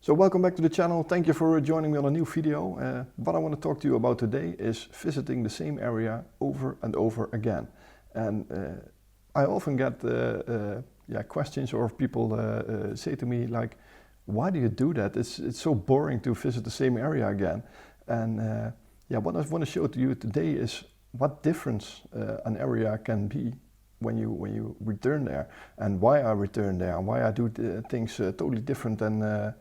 So welcome back to the channel. Thank you for joining me on a new video. What I want to talk to you about today is visiting the same area over and over again. And I often get questions, or people say to me like, why do you do that? It's so boring to visit the same area again. And what I want to show to you today is what difference an area can be when you return there, and why I return there, and why I do things totally different than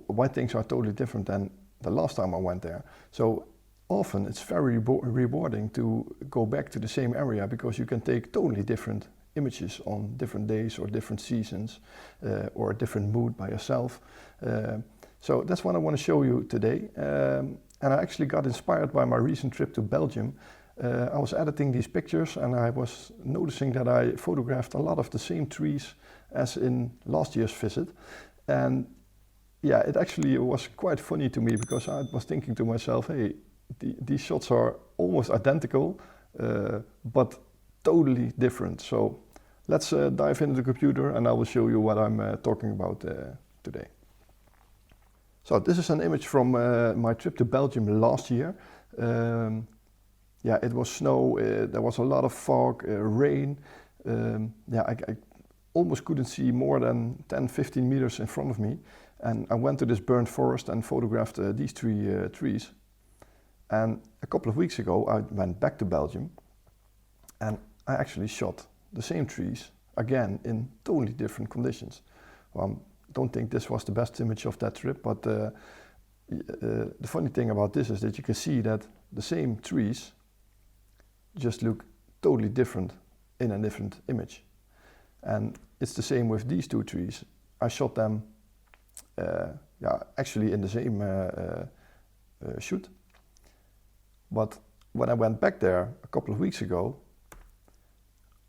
why things are totally different than the last time I went there. So often it's very rewarding to go back to the same area, because you can take totally different images on different days or different seasons, or a different mood by yourself. So that's what I want to show you today. And I actually got inspired by my recent trip to Belgium. I was editing these pictures and I was noticing that I photographed a lot of the same trees as in last year's visit. And yeah, it actually was quite funny to me, because I was thinking to myself, hey, these shots are almost identical, but totally different. So let's dive into the computer and I will show you what I'm talking about today. So this is an image from my trip to Belgium last year. It was snow, there was a lot of fog, rain. I almost couldn't see more than 10-15 meters in front of me. And I went to this burnt forest and photographed these three trees. And a couple of weeks ago I went back to Belgium and I actually shot the same trees again in totally different conditions. Well, I don't think this was the best image of that trip, but the funny thing about this is that you can see that the same trees just look totally different in a different image. And it's the same with these two trees. I shot them actually in the same shoot. But when I went back there a couple of weeks ago,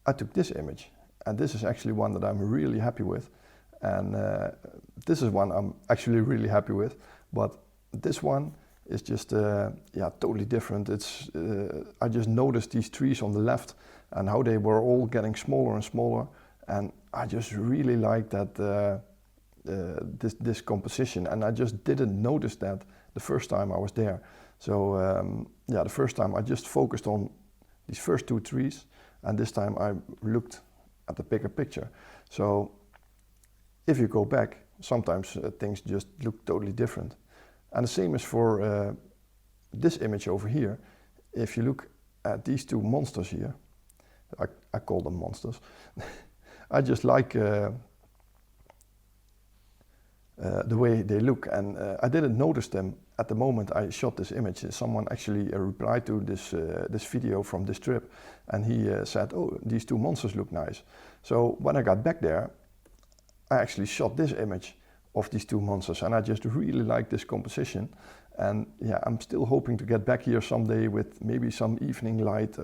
I took this image, and this is actually one that I'm really happy with. And this is one I'm actually really happy with, but this one is just totally different. It's I just noticed these trees on the left and how they were all getting smaller and smaller, and I just really like that this composition, and I just didn't notice that the first time I was there. So the first time I just focused on these first two trees, and this time I looked at the bigger picture. So if you go back, sometimes things just look totally different. And the same is for this image over here. If you look at these two monsters here, I call them monsters. I just like the way they look, and I didn't notice them at the moment I shot this image. Someone actually replied to this video from this trip, and he said, oh, these two monsters look nice. So when I got back there, I actually shot this image of these two monsters, and I just really like this composition. And yeah, I'm still hoping to get back here someday with maybe some evening light,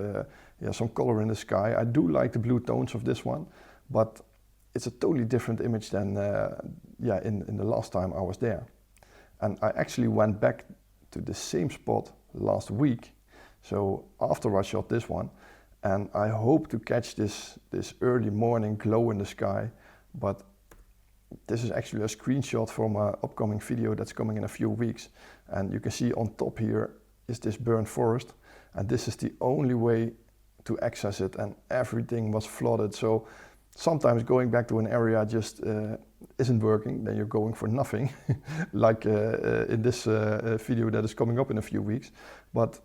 some color in the sky. I do like the blue tones of this one, but it's a totally different image than in the last time I was there. And I actually went back to the same spot last week, so after I shot this one, and I hope to catch this early morning glow in the sky. But this is actually a screenshot from an upcoming video that's coming in a few weeks, and you can see on top here is this burnt forest, and this is the only way to access it, and everything was flooded. So sometimes going back to an area just isn't working, then you're going for nothing, like in this video that is coming up in a few weeks. But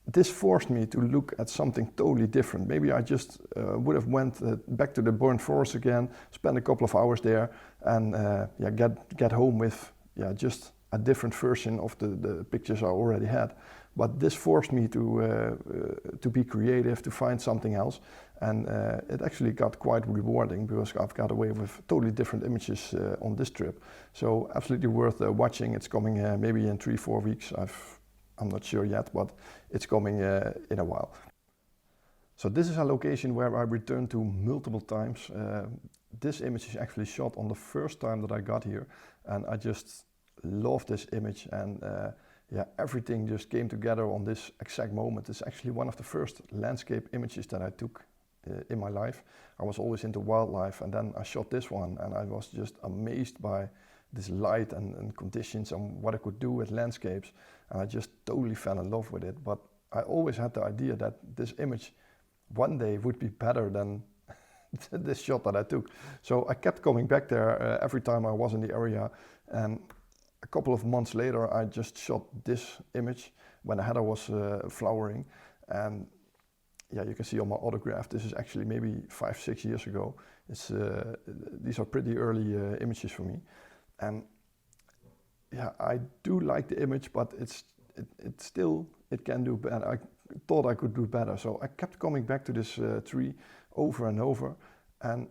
this forced me to look at something totally different. Maybe I just would have went back to the burnt forest again, spend a couple of hours there, and get home with just a different version of the pictures I already had. But this forced me to be creative, to find something else, and it actually got quite rewarding, because I've got away with totally different images on this trip. So absolutely worth watching. It's coming maybe in 3-4 weeks. I'm not sure yet, but it's coming in a while. So this is a location where I returned to multiple times. This image is actually shot on the first time that I got here, and I just love this image, and everything just came together on this exact moment. It's actually one of the first landscape images that I took in my life. I was always into wildlife, and then I shot this one, and I was just amazed by this light and conditions and what I could do with landscapes, and I just totally fell in love with it. But I always had the idea that this image one day would be better than this shot that I took. So I kept coming back there every time I was in the area, and a couple of months later I just shot this image when the header was flowering. And yeah, you can see on my autograph, this is actually maybe 5-6 years ago. These are pretty early images for me. And yeah, I do like the image, but it can do better. I thought I could do better. So I kept coming back to this tree over and over. And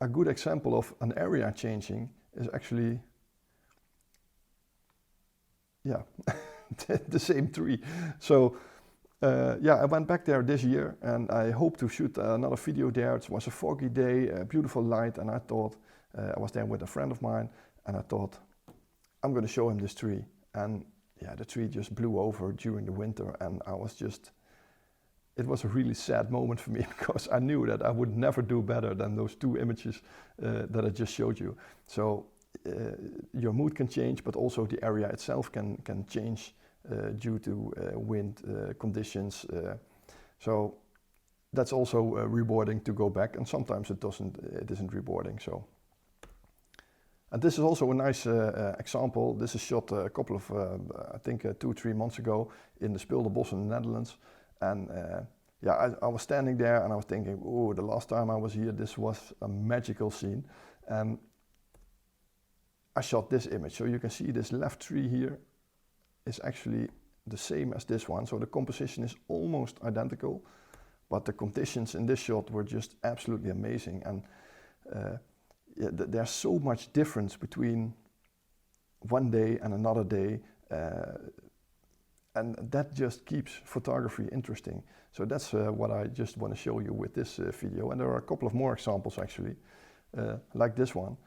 a good example of an area changing is actually, yeah, the same tree. So yeah, I went back there this year and I hope to shoot another video there. It was a foggy day, a beautiful light, and I thought, I was there with a friend of mine, and I thought, I'm going to show him this tree. And yeah, the tree just blew over during the winter, and I was just, it was a really sad moment for me because I knew that I would never do better than those two images that I just showed you. So your mood can change, but also the area itself can change due to wind conditions. So that's also rewarding to go back, and sometimes it isn't rewarding. So, and this is also a nice example. This is shot a couple of, I think 2-3 months ago in the Speelderbos in the Netherlands. And yeah, I was standing there and I was thinking, oh, the last time I was here, this was a magical scene. And I shot this image. So you can see this left tree here is actually the same as this one. So the composition is almost identical, but the conditions in this shot were just absolutely amazing. And yeah, there's so much difference between one day and another day, and that just keeps photography interesting. So that's what I just want to show you with this video. And there are a couple of more examples actually, like this one.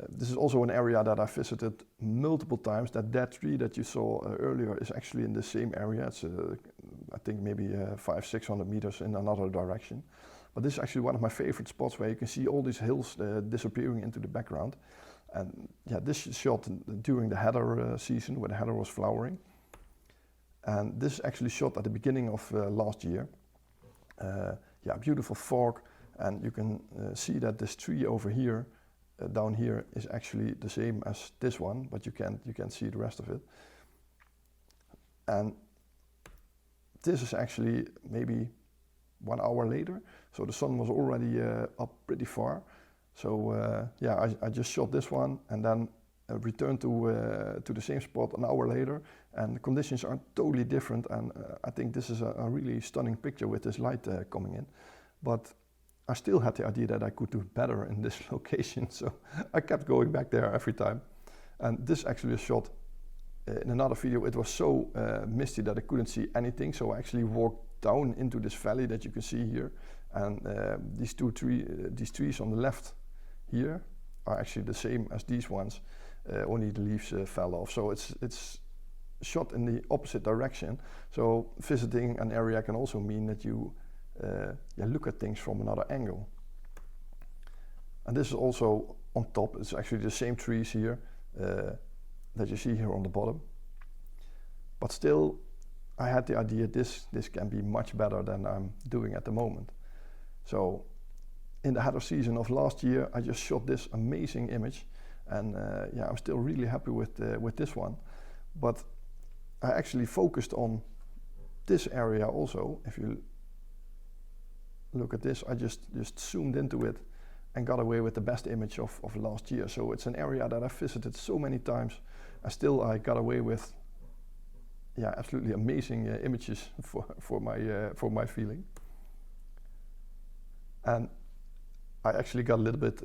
This is also an area that I visited multiple times. That tree that you saw earlier is actually in the same area. It's I think maybe 500-600 meters in another direction. But this is actually one of my favorite spots where you can see all these hills disappearing into the background. And yeah, this is shot during the heather season, when the heather was flowering. And this is actually shot at the beginning of last year. Yeah, beautiful fog, and you can see that this tree over here, down here, is actually the same as this one, but you can't see the rest of it. And this is actually maybe 1 hour later, so the sun was already up pretty far. So yeah, I just shot this one and then returned to the same spot an hour later, and the conditions are totally different. And I think this is a really stunning picture with this light coming in. But I still had the idea that I could do better in this location, so I kept going back there every time. And this actually is shot in another video. It was so misty that I couldn't see anything, so I actually walked down into this valley that you can see here. And these trees on the left here are actually the same as these ones, only the leaves fell off. So it's shot in the opposite direction. So visiting an area can also mean that you look at things from another angle. And this is also on top. It's actually the same trees here that you see here on the bottom. But still, I had the idea this can be much better than I'm doing at the moment. So in the heather season of last year, I just shot this amazing image, and yeah, I'm still really happy with this one. But I actually focused on this area also. If you look at this, I just zoomed into it and got away with the best image of last year. So it's an area that I visited so many times, and still I got away with, yeah, absolutely amazing images for my feeling. And I actually got a little bit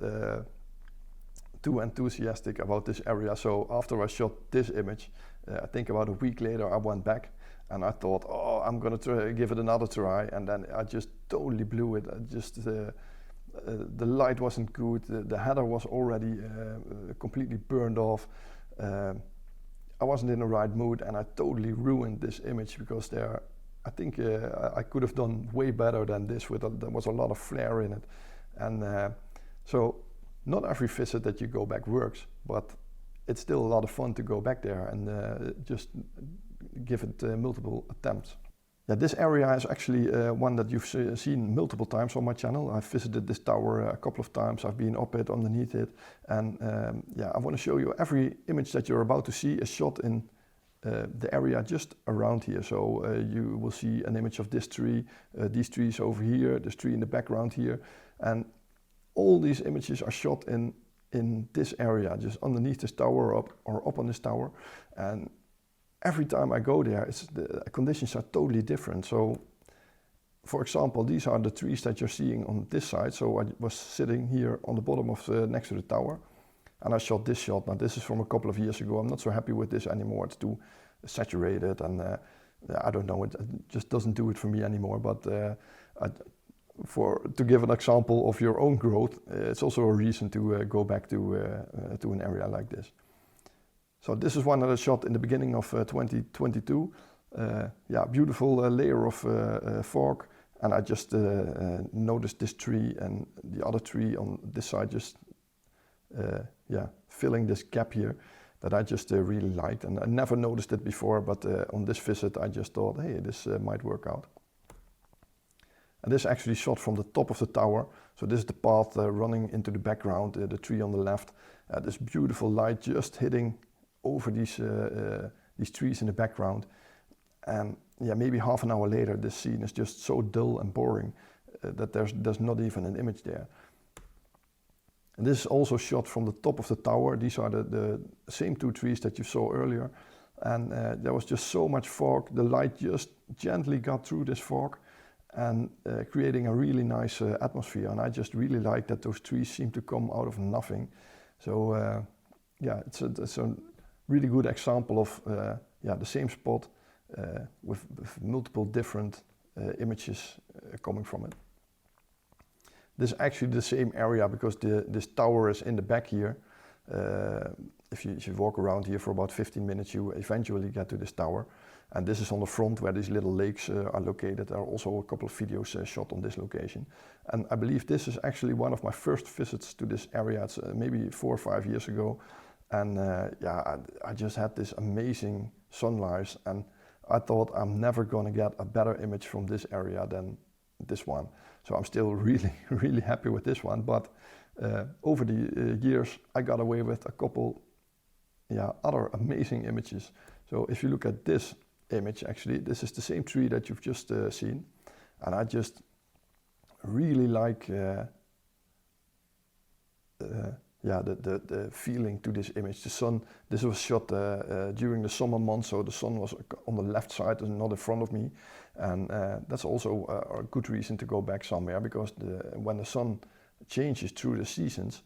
too enthusiastic about this area. So after I shot this image, I think about a week later, I went back and I thought, oh, I'm gonna give it another try. And then I just totally blew it. The light wasn't good. The header was already completely burned off. I wasn't in the right mood, and I totally ruined this image because I think I could have done way better than this. There was a lot of flare in it. And so not every visit that you go back works, but it's still a lot of fun to go back there and just give it multiple attempts. Yeah, this area is actually one that you've seen multiple times on my channel. I've visited this tower a couple of times. I've been up it, underneath it, and yeah, I want to show you every image that you're about to see is shot in the area just around here. So you will see an image of this tree, these trees over here, this tree in the background here, and all these images are shot in this area, just underneath this tower or up on this tower. And every time I go there, the conditions are totally different. So, for example, these are the trees that you're seeing on this side. So I was sitting here on the bottom of next to the tower, and I shot this shot. Now this is from a couple of years ago. I'm not so happy with this anymore. It's too saturated, and I don't know. It just doesn't do it for me anymore. But to give an example of your own growth, it's also a reason to go back to an area like this. So this is one that I shot in the beginning of 2022. Yeah, beautiful layer of fog, and I just noticed this tree and the other tree on this side just yeah, filling this gap here that I just really liked, and I never noticed it before, but on this visit I just thought, hey, this might work out. And this actually shot from the top of the tower. So this is the path running into the background, the tree on the left. This beautiful light just hitting over these trees in the background. And yeah, maybe half an hour later, this scene is just so dull and boring that there's not even an image there. And this is also shot from the top of the tower. These are the same two trees that you saw earlier. And there was just so much fog. The light just gently got through this fog and creating a really nice atmosphere. And I just really like that those trees seem to come out of nothing. So yeah, it's a really good example of yeah, the same spot with multiple different images coming from it. This is actually the same area because this tower is in the back here. If you walk around here for about 15 minutes, you eventually get to this tower. And this is on the front where these little lakes are located. There are also a couple of videos shot on this location. And I believe this is actually one of my first visits to this area. It's maybe 4 or 5 years ago. And yeah, I just had this amazing sunrise, and I thought I'm never gonna get a better image from this area than this one. So I'm still really, really happy with this one. But over the years, I got away with a couple, yeah, other amazing images. So if you look at this image, actually, this is the same tree that you've just seen, and I just really like yeah, the feeling to this image. The sun, this was shot during the summer months, so the sun was on the left side and not in front of me. And that's also a good reason to go back somewhere, because when the sun changes through the seasons,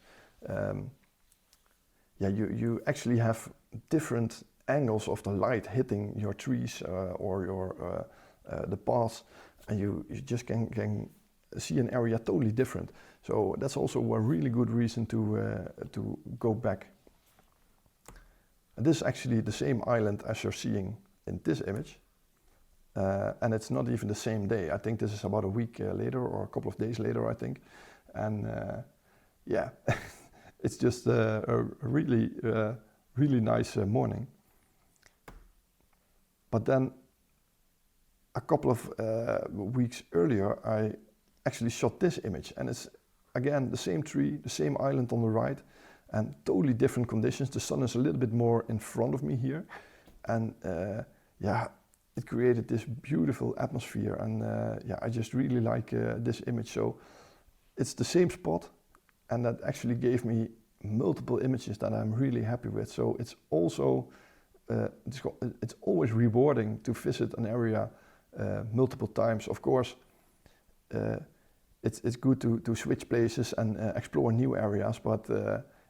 yeah, you actually have different angles of the light hitting your trees or your the paths, and you just can see an area totally different. So that's also a really good reason to go back. And this is actually the same island as you're seeing in this image, and it's not even the same day. I think this is about a week later, or a couple of days later, I think. And yeah, it's just a really really nice morning. But then a couple of weeks earlier, I actually shot this image, and it's again the same tree, the same island on the right, and totally different conditions. The sun is a little bit more in front of me here, and yeah, it created this beautiful atmosphere, and yeah, I just really like this image. So it's the same spot, and that actually gave me multiple images that I'm really happy with. So it's also it's always rewarding to visit an area multiple times. Of course, it's good to switch places and explore new areas, but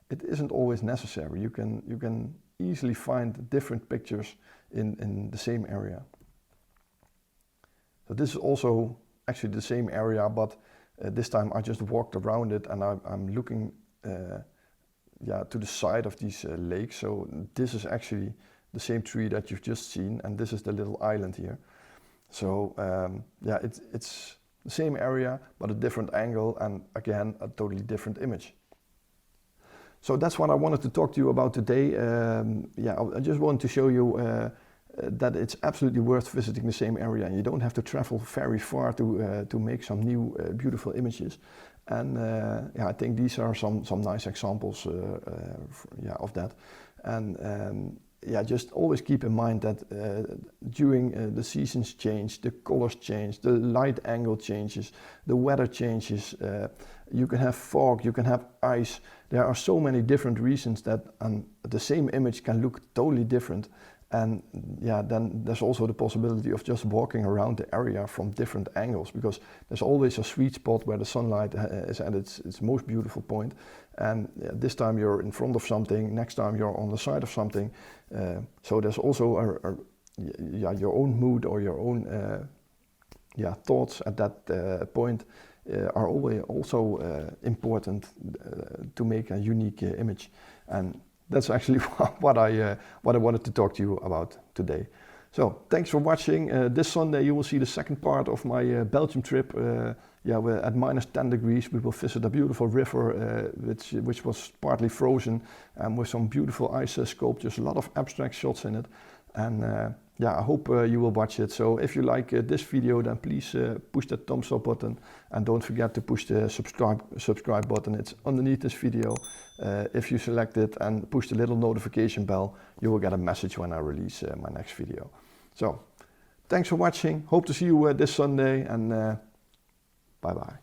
it isn't always necessary. You can easily find different pictures in the same area. So this is also actually the same area, but this time I just walked around it, and I'm looking yeah, to the side of these lakes. So this is actually the same tree that you've just seen, and this is the little island here. So yeah, it's the same area, but a different angle, and again, a totally different image. So that's what I wanted to talk to you about today. I just wanted to show you that it's absolutely worth visiting the same area, and you don't have to travel very far to make some new beautiful images. And I think these are some nice examples of that. And just always keep in mind that during the seasons change, the colors change, the light angle changes, the weather changes. You can have fog, you can have ice. There are so many different reasons that the same image can look totally different. And then there's also the possibility of just walking around the area from different angles, because there's always a sweet spot where the sunlight is at its most beautiful point. And this time you're in front of something, next time you're on the side of something. So there's also your own mood or your own thoughts at that point are always also important to make a unique image. And that's actually what I wanted to talk to you about today. So thanks for watching. This Sunday you will see the second part of my Belgium trip. We're at -10 degrees. We will visit a beautiful river which was partly frozen, and with some beautiful ice sculptures, a lot of abstract shots in it. And I hope you will watch it. So if you like this video, then please push that thumbs up button, and don't forget to push the subscribe button. It's underneath this video. If you select it and push the little notification bell, you will get a message when I release my next video. So thanks for watching. Hope to see you this Sunday, and bye bye.